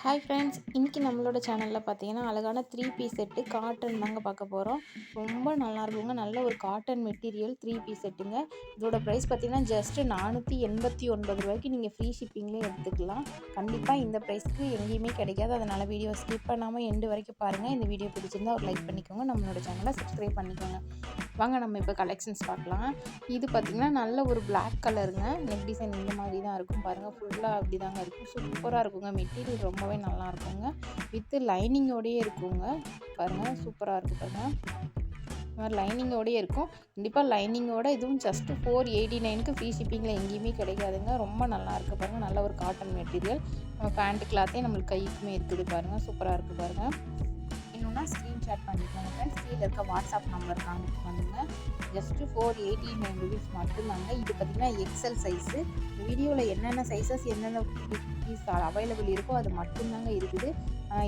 Hi friends, இன்றைக்கி நம்மளோட சேனலில் பார்த்தீங்கன்னா அழகான 3 பீஸ் செட்டு காட்டன் தாங்க பார்க்க போகிறோம். ரொம்ப நல்லாயிருக்குங்க. நல்ல ஒரு காட்டன் மெட்டீரியல் 3 பீஸ் செட்டுங்க. இதோட ப்ரைஸ் பார்த்தீங்கன்னா ஜஸ்ட் ரூ. 489 நீங்கள் ஃப்ரீ ஷிப்பிங்லேயே எடுத்துக்கலாம். கண்டிப்பாக இந்த ப்ரைஸ்க்கு எங்கேயுமே கிடைக்காது. அதனால் வீடியோ ஸ்கிப் பண்ணாமல் எண்டு வரைக்கும் பாருங்கள். இந்த வீடியோ பிடிச்சிருந்தா ஒரு லைக் பண்ணிக்கோங்க, நம்மளோட சேனலை சப்ஸ்கிரைப் பண்ணிக்கோங்க. வாங்க நம்ம இப்போ கலெக்ஷன்ஸ் பார்க்கலாம். இது பார்த்திங்கன்னா நல்ல ஒரு பிளாக் கலருங்க. நெக் டிசைன் இந்த மாதிரி தான் இருக்கும் பாருங்கள். ஃபுல்லாக அப்படி தாங்க இருக்கும். சூப்பராக இருக்குங்க. மெட்டீரியல் ரொம்பவே நல்லா இருக்குங்க. வித்து லைனிங்கோடையே இருக்குங்க. பாருங்கள், சூப்பராக இருக்குது பாருங்கள். இந்த மாதிரி லைனிங்கோடையே இருக்கும். கண்டிப்பாக லைனிங்கோட இதுவும் ஜஸ்ட் 489க்கு ஃப்ரீ ஷிப்பிங்கில் எங்கேயுமே கிடைக்காதுங்க. ரொம்ப நல்லா இருக்குது பாருங்கள். நல்ல ஒரு காட்டன் மெட்டீரியல். நம்ம பேண்ட் கிளாத்தே நம்மளுக்கு கைக்குமே இருக்குது பாருங்கள். சூப்பராக இருக்குது பாருங்கள். இன்னொன்னா ஸ்க்ரீன்ஷாட் பண்ணிக்கோங்க ஃப்ரெண்ட்ஸ். கீழே இருக்க வாட்ஸ்அப் நம்பர் கான்டெக்ட் பண்ணுங்கள். ஜஸ்ட்டு 489 ருபீஸ் மட்டும்தாங்க. இது பார்த்திங்கன்னா எக்ஸல் சைஸு. வீடியோவில் என்னென்ன சைஸஸ் என்னென்ன பீஸ் அவைலபிள் இருக்கோ அது மட்டும்தாங்க இருக்குது.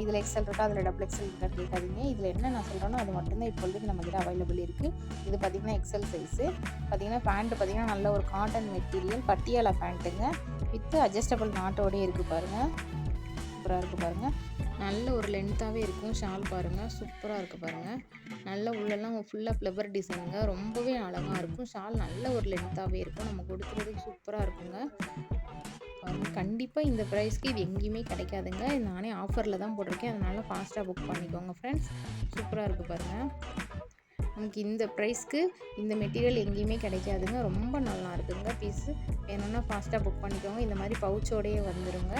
இதில் எக்ஸல் இருக்கா, அதில் டபுள் எக்ஸல் இருக்கான்னு கேட்காதீங்க. இதில் என்ன நான் சொல்கிறேனோ அது மட்டும்தான் இப்போதைக்கு நம்மக்கிட்ட அவைலபிள் இருக்குது. இது பார்த்திங்கன்னா எக்ஸல் சைஸு. பார்த்திங்கன்னா பேண்ட்டு பார்த்திங்கன்னா நல்ல ஒரு cotton material Patiala பேண்ட்டுங்க. With adjustable நாட்டோடே இருக்குது பாருங்கள். சூப்பராக இருக்குது பாருங்கள். நல்ல ஒரு லென்த்தாகவே இருக்கும். ஷால் பாருங்கள், சூப்பராக இருக்குது பாருங்கள். நல்ல உள்ளெல்லாம் ஃபுல்லாக ஃப்ளவர் டிசைனுங்க. ரொம்பவே அழகாக இருக்கும். ஷால் நல்ல ஒரு லென்த்தாகவே இருக்கும். நம்ம கொடுக்குறதுக்கு சூப்பராக இருக்குங்க. கண்டிப்பாக இந்த ப்ரைஸ்க்கு இது எங்கேயுமே கிடைக்காதுங்க. நானே ஆஃபரில் தான் போட்டிருக்கேன். அதனால் ஃபாஸ்ட்டாக புக் பண்ணிக்கோங்க ஃப்ரெண்ட்ஸ். சூப்பராக இருக்குது பாருங்கள். நமக்கு இந்த ப்ரைஸ்க்கு இந்த மெட்டீரியல் எங்கேயுமே கிடைக்காதுங்க. ரொம்ப நல்லா இருக்குங்க. பீஸு வேணும்னா ஃபாஸ்ட்டாக புக் பண்ணிக்கோங்க. இந்த மாதிரி பவுச்சோடையே வந்துடுங்க.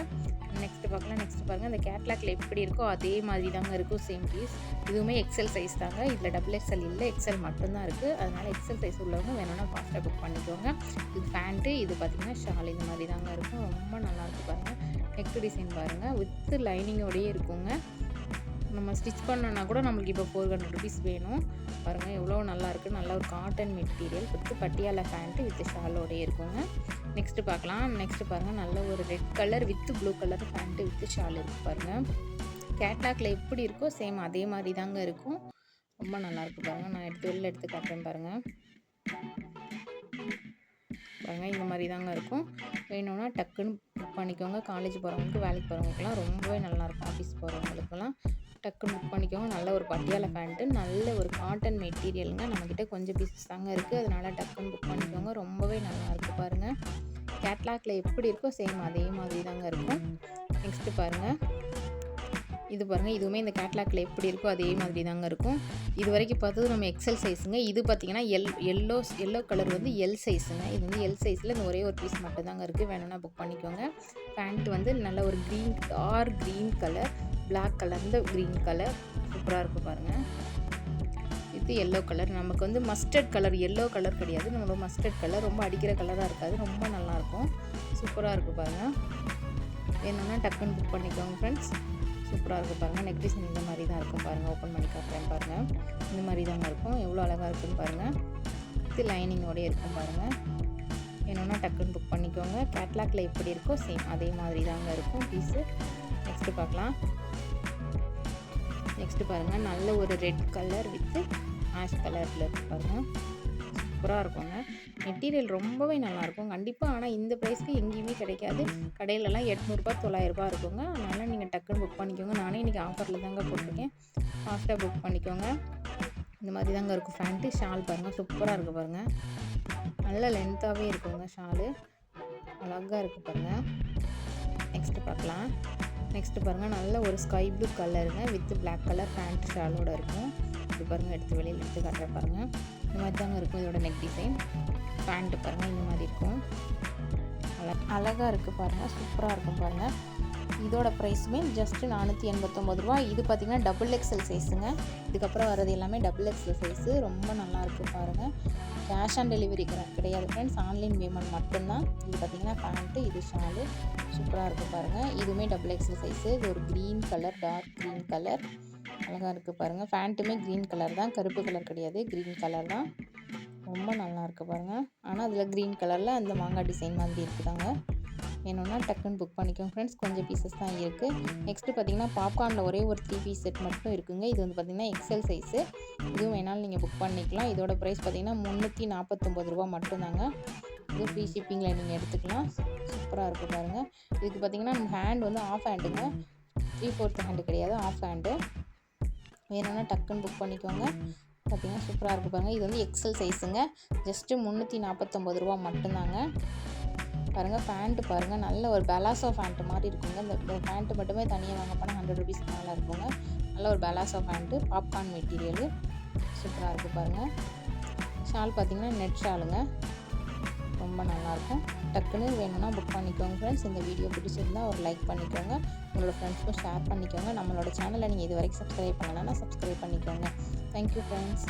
நெக்ஸ்ட்டு பார்க்கலாம். நெக்ஸ்ட்டு பாருங்கள். அந்த கேட்லாக்ல எப்படி இருக்கோ அதே மாதிரி தாங்க இருக்கும். Same piece. இதுவுமே எக்ஸல் சைஸ் தாங்க. இதில் டபுள் எக்ஸல் இல்லை, எக்ஸல் மட்டும்தான் இருக்குது. அதனால் எக்ஸல் சைஸ் உள்ளவங்க வேணும்னா ஃபாஸ்ட்டாக புக் பண்ணிக்கோங்க. இது பேண்ட்டு, இது பார்த்திங்கன்னா ஷால் இந்த மாதிரி தாங்க இருக்கும். ரொம்ப நல்லாயிருக்கு பாருங்கள். நெக் டிசைன் பாருங்கள். வித்து லைனிங்கோடையே இருக்குங்க. நம்ம ஸ்டிச் பண்ணோன்னா கூட நம்மளுக்கு இப்போ 400 ருபீஸ் வேணும். பாருங்கள் எவ்வளோ நல்லாயிருக்கு. நல்ல ஒரு cotton material with Patiala pant with ஷாலோடையே இருக்குங்க. நெக்ஸ்ட்டு பார்க்கலாம். நெக்ஸ்ட்டு பாருங்கள். நல்ல ஒரு red colour with blue colour pant with shawl இருக்குது பாருங்கள். கேட்லாக்ல எப்படி இருக்கோ சேம் அதே மாதிரி தாங்க இருக்கும். ரொம்ப நல்லாயிருக்கு பாருங்கள். நான் வெளில எடுத்து காட்டுறேன் பாருங்கள். பாருங்கள், இந்த மாதிரி தாங்க இருக்கும். வேணும்னா டக்குன்னு புக் பண்ணிக்கோங்க. காலேஜ் போகிறவங்களுக்கு, வேலைக்கு போகிறவங்களுக்குலாம் ரொம்பவே நல்லாயிருக்கும். ஆஃபீஸ் போகிறவங்களுக்குலாம் டக்குன்னு புக் பண்ணிக்கோங்க. நல்ல ஒரு பட்டியாலா பேண்ட்டு, நல்ல ஒரு காட்டன் மெட்டீரியலுங்க. நம்மக்கிட்ட கொஞ்சம் பீசஸ் தாங்க இருக்குது. அதனால் டக்குன்னு புக் பண்ணிக்கோங்க. ரொம்பவே நல்லாயிருக்கு பாருங்கள். கேட்லாக்ல எப்படி இருக்கோ சேம் அதே மாதிரி தாங்க இருக்கும். நெக்ஸ்ட்டு பாருங்கள். இது பாருங்கள். இதுவுமே இந்த கேட்லாக்ல எப்படி இருக்கோ அதே மாதிரி தாங்க இருக்கும். இது வரைக்கும் பார்த்தது நம்ம எக்ஸல் சைஸுங்க. இது பார்த்திங்கன்னா எல்லோ கலர் வந்து எல் சைஸுங்க. இது வந்து எல் சைஸில் இந்த ஒரே ஒரு பீஸ் மட்டும் தாங்க இருக்குது. வேணும்னா புக் பண்ணிக்கோங்க. பேண்ட் வந்து நல்ல ஒரு டார்க் க்ரீன் கலர், பிளாக் கலர்ந்த க்ரீன் கலர். சூப்பராக இருக்குது பாருங்கள். இது எல்லோ கலர். நமக்கு வந்து மஸ்டர்ட் கலர், எல்லோ கலர் கிடையாது. நம்மளோட மஸ்டர்ட் கலர் ரொம்ப அடிக்கிற கலராக இருக்காது. ரொம்ப நல்லாயிருக்கும். சூப்பராக இருக்குது பாருங்கள். வேணும்னா டக்குன்னு புக் பண்ணிக்கோங்க ஃப்ரெண்ட்ஸ். சூப்பராக இருக்குது பாருங்கள். நெக் டிசைன் இந்த மாதிரி தான் இருக்கும் பாருங்கள். ஓப்பன் பண்ணி காட்டுறேன் பாருங்கள். இந்த மாதிரி தாங்க இருக்கும். எவ்வளோ அழகாக இருக்குன்னு பாருங்கள். இது லைனிங்கோடய இருக்கும் பாருங்கள். வேணும்னா டக்குன்னு புக் பண்ணிக்கோங்க. கேட்லாக்ல எப்படி இருக்கோ சேம் அதே மாதிரி தாங்க இருக்கும் பீஸு. நெக்ஸ்ட்டு பார்க்கலாம். நெக்ஸ்ட்டு பாருங்கள். நல்ல ஒரு ரெட் கலர் வித்து ஆஷ் கலரில் இருக்குது பாருங்கள். சூப்பராக இருக்குங்க. மெட்டீரியல் ரொம்பவே நல்லாயிருக்கும் கண்டிப்பாக. ஆனால் இந்த ப்ரைஸ்க்கு எங்கேயுமே கிடைக்காது. கடையிலலாம் 800 900 இருக்குங்க. அதனால் நீங்கள் டக்குன்னு புக் பண்ணிக்கோங்க. நானே இன்றைக்கி ஆஃபரில் தாங்க போட்டிருக்கேன். ஃபாஸ்ட்டாக புக் பண்ணிக்கோங்க. இந்த மாதிரி தாங்க இருக்கும். பேண்ட்டு ஷால் பாருங்கள். சூப்பராக இருக்குது பாருங்கள். நல்ல லென்த்தாகவே இருக்குங்க ஷாலு. அழகாக இருக்குது பாருங்கள். நெக்ஸ்ட்டு பார்க்கலாம். நெக்ஸ்ட்டு பாருங்கள். நல்ல ஒரு ஸ்கை ப்ளூ கலருங்க வித்து பிளாக் கலர் பேண்ட் ஷாலோடு இருக்கும். இது பாருங்கள். எடுத்து வெளியில் எடுத்து காட்டுறேன் பாருங்கள். இந்த மாதிரி தாங்க இருக்கும் இதோட நெக் டிசைன். பேண்ட்டு பாருங்கள் இந்த மாதிரி இருக்கும். அழகாக இருக்குது பாருங்கள். சூப்பராக இருக்கும் பாருங்கள். இதோட ப்ரைஸுமே ஜஸ்ட்டு 489 ரூபா. இது பார்த்திங்கன்னா டபுள் எக்ஸல் சைஸுங்க. இதுக்கப்புறம் வர்றது எல்லாமே டபுள் எக்ஸல் சைஸு. ரொம்ப நல்லாயிருக்கு பாருங்கள். கேஷ் ஆன் டெலிவரி கிடையாது ஃப்ரெண்ட்ஸ். ஆன்லைன் பேமெண்ட் மட்டும்தான். இது பார்த்திங்கன்னா பேண்ட்டு, இது ஷாலு. சூப்பராக இருக்குது பாருங்கள். இதுவுமே டபுள் எக்ஸல் சைஸு. இது ஒரு green colour, dark green colour. அழகாக இருக்குது பாருங்கள். பேண்ட்டுமே க்ரீன் கலர் தான், கருப்பு கலர் கிடையாது, க்ரீன் கலர் தான். ரொம்ப நல்லாயிருக்கு பாருங்கள். ஆனால் அதில் க்ரீன் கலரில் அந்த மாங்காய் டிசைன் மாதிரி இருக்குதாங்க. வேணும்னா டக்குன்னு புக் பண்ணிக்கோங்க ஃப்ரெண்ட்ஸ். கொஞ்சம் பீசஸ் தான் இருக்குது. நெக்ஸ்ட்டு பார்த்திங்கன்னா பாப்கார்னில் ஒரே ஒரு 3 பீஸ் செட் மட்டும் இருக்குங்க. இது வந்து பார்த்திங்கன்னா எக்ஸல் சைஸு. இதுவும் வேணாலும் நீங்கள் புக் பண்ணிக்கலாம். இதோட ப்ரைஸ் பார்த்திங்கன்னா 349 ரூபா மட்டும்தாங்க. இது ஃப்ரீ ஷிப்பிங்கில் நீங்கள் எடுத்துக்கலாம். சூப்பராக இருக்குது பாருங்கள். இதுக்கு பார்த்திங்கன்னா நம்ம ஹேண்ட் வந்து ஆஃப் ஹேண்டுங்க. 3/4 ஹேண்டு கிடையாது, ஆஃப் ஹேண்டு. வேணும்னா டக்குன்னு புக் பண்ணிக்கோங்க. பார்த்தீங்கன்னா சூப்பராக இருக்குது பாருங்கள். இது வந்து எக்ஸல் சைஸுங்க. ஜஸ்ட்டு ரூ. 349 மட்டும்தாங்க. பாருங்கள் ஃபேண்ட்டு பாருங்கள், நல்ல ஒரு பெலாசோ ஃபேண்ட்டு மாதிரி இருக்குங்க. இந்த ஃபேண்ட்டு மட்டுமே தனியாக வாங்க போனால் ₹100 மேலே இருக்குங்க. நல்ல ஒரு பெலாசோ ஃபேண்ட்டு, பாப்கார்ன் மெட்டீரியலு, சூப்பராக இருக்குது பாருங்கள். ஷால் பார்த்திங்கன்னா நெட் ஷாலுங்க, ரொம்ப நல்லாயிருக்கும். டக்குன்னு வேணும்னா புக் பண்ணிக்கோங்க ஃப்ரெண்ட்ஸ். இந்த வீடியோ பிடிச்சிருந்தா ஒரு லைக் பண்ணிக்கோங்க, உங்களோட ஃப்ரெண்ட்ஸ்க்கும் ஷேர் பண்ணிக்கோங்க. நம்மளோட சேனலை நீங்கள் இது வரைக்கும் சப்ஸ்கிரைப் பண்ணலைன்னா சப்ஸ்கிரைப் பண்ணிக்கோங்க. Thank you friends.